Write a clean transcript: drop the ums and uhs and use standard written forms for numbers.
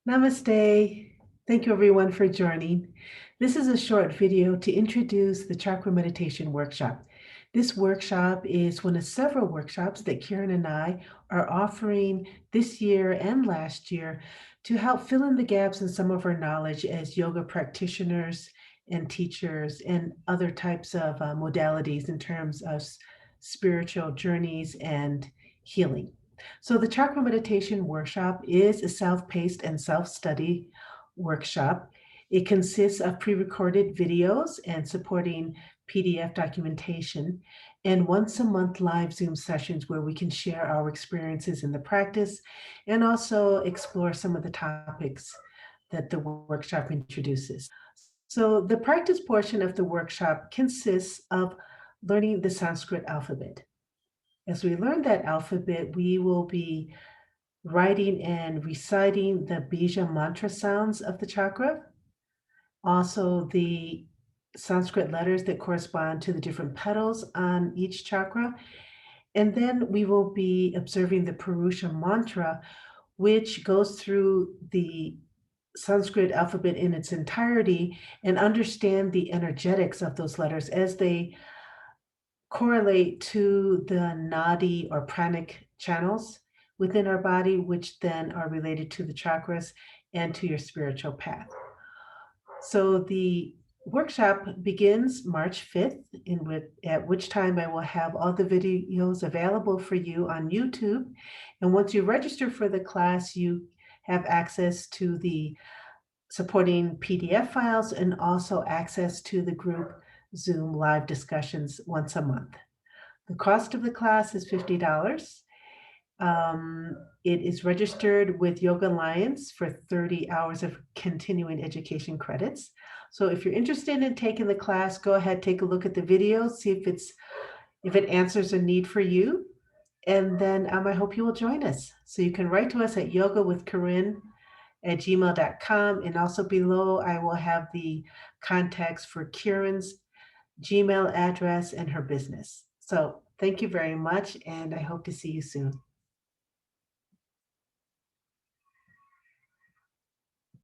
Namaste. Thank you everyone for joining. This is a short video to introduce the Chakra Meditation Workshop. This workshop is one of several workshops that Karen and I are offering this year and last year to help fill in the gaps in some of our knowledge as yoga practitioners and teachers and other types of modalities in terms of spiritual journeys and healing. So the Chakra Meditation Workshop is a self-paced and self-study workshop. It consists of pre-recorded videos and supporting PDF documentation and once a month live Zoom sessions where we can share our experiences in the practice and also explore some of the topics that the workshop introduces. So the practice portion of the workshop consists of learning the Sanskrit alphabet. As we learn that alphabet, we will be writing and reciting the bija mantra sounds of the chakra, also the Sanskrit letters that correspond to the different petals on each chakra. And then we will be observing the Purusha mantra, which goes through the Sanskrit alphabet in its entirety and understand the energetics of those letters as they correlate to the nadi or pranic channels within our body, which then are related to the chakras and to your spiritual path. So the workshop begins March 5th, at which time I will have all the videos available for you on YouTube. And once you register for the class, you have access to the supporting PDF files and also access to the group Zoom live discussions once a month. The cost of the class is $50. It is registered with Yoga Alliance for 30 hours of continuing education credits. So if you're interested in taking the class, go ahead, take a look at the video, see if it answers a need for you. And then I hope you will join us. So you can write to us at yogawithcorinne@gmail.com. And also below, I will have the contacts for Kieran's Gmail address and her business. So thank you very much, and I hope to see you soon.